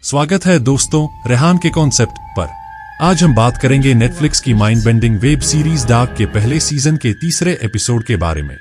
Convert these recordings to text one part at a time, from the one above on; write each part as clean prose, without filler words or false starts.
स्वागत है दोस्तों रेहान के कॉन्सेप्ट पर। आज हम बात करेंगे नेटफ्लिक्स की mind bending web series dark के पहले सीजन के तीसरे एपिसोड के बारे में।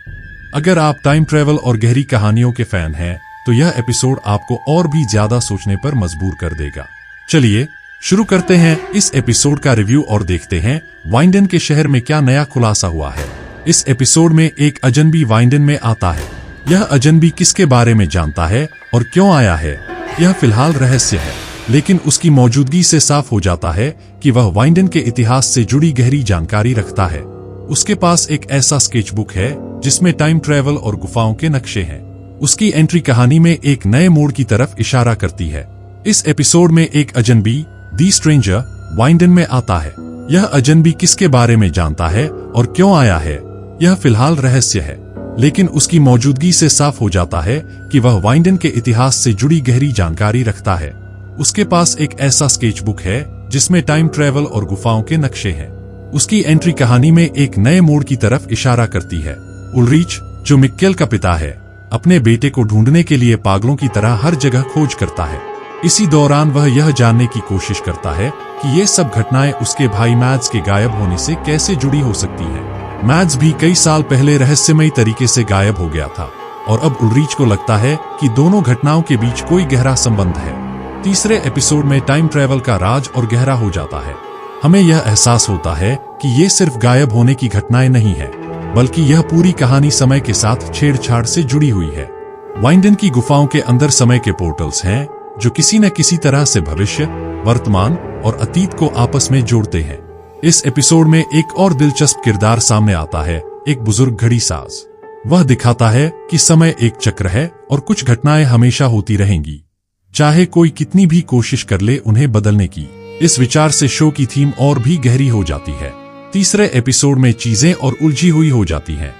अगर आप टाइम ट्रेवल और गहरी कहानियों के फैन हैं, तो यह एपिसोड आपको और भी ज्यादा सोचने पर मजबूर कर देगा। चलिए शुरू करते हैं इस एपिसोड का रिव्यू और देखते हैं वाइंडन के शहर में क्या नया खुलासा हुआ है। इस एपिसोड में एक अजनबी वाइंडन में आता है। यह अजनबी किसके बारे में जानता है और क्यों आया है, यह फिलहाल रहस्य है, लेकिन उसकी मौजूदगी से साफ हो जाता है कि वह वाइंडन के इतिहास से जुड़ी गहरी जानकारी रखता है। उसके पास एक ऐसा स्केचबुक है जिसमें टाइम ट्रेवल और गुफाओं के नक्शे हैं। उसकी एंट्री कहानी में एक नए मोड़ की तरफ इशारा करती है। इस एपिसोड में एक अजनबी दी स्ट्रेंजर वाइंडन में आता है। यह अजनबी किसके बारे में जानता है और क्यों आया है, यह फिलहाल रहस्य है, लेकिन उसकी मौजूदगी से साफ हो जाता है कि वह वाइंडन के इतिहास से जुड़ी गहरी जानकारी रखता है। उसके पास एक ऐसा स्केचबुक है जिसमें टाइम ट्रेवल और गुफाओं के नक्शे हैं। उसकी एंट्री कहानी में एक नए मोड़ की तरफ इशारा करती है। उल्रीच, जो मिक्केल का पिता है, अपने बेटे को ढूंढने के लिए पागलों की तरह हर जगह खोज करता है। इसी दौरान वह यह जानने की कोशिश करता है कि ये सब घटनाएं उसके भाई मैड्स के गायब होने से कैसे जुड़ी हो सकती हैं। मैड्स भी कई साल पहले रहस्यमयी तरीके से गायब हो गया था और अब उल्रीच को लगता है कि दोनों घटनाओं के बीच कोई गहरा संबंध है। तीसरे एपिसोड में टाइम ट्रेवल का राज और गहरा हो जाता है। हमें यह एहसास होता है कि ये सिर्फ गायब होने की घटनाएं नहीं है, बल्कि यह पूरी कहानी समय के साथ छेड़छाड़ से जुड़ी हुई है। वाइंडन की गुफाओं के अंदर समय के पोर्टल्स हैं जो किसी न किसी तरह से भविष्य, वर्तमान और अतीत को आपस में जोड़ते हैं। इस एपिसोड में एक और दिलचस्प किरदार सामने आता है, एक बुजुर्ग घड़ी साज। वह दिखाता है कि समय एक चक्र है और कुछ घटनाएं हमेशा होती रहेंगी, चाहे कोई कितनी भी कोशिश कर ले उन्हें बदलने की। इस विचार से शो की थीम और भी गहरी हो जाती है। तीसरे एपिसोड में चीजें और उलझी हुई हो जाती हैं।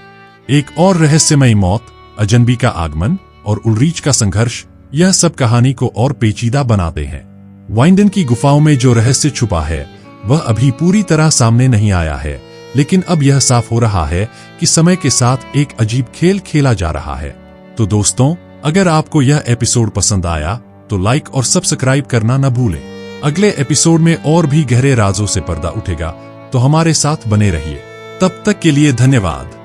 एक और रहस्यमयी मौत, अजनबी का आगमन और उल्रीच का संघर्ष, यह सब कहानी को और पेचीदा बनाते हैं। वाइंडन की गुफाओं में जो रहस्य छुपा है वह अभी पूरी तरह सामने नहीं आया है, लेकिन अब यह साफ हो रहा है कि समय के साथ एक अजीब खेल खेला जा रहा है। तो दोस्तों, अगर आपको यह एपिसोड पसंद आया तो लाइक और सब्सक्राइब करना न भूलें। अगले एपिसोड में और भी गहरे राजों से पर्दा उठेगा, तो हमारे साथ बने रहिए। तब तक के लिए धन्यवाद।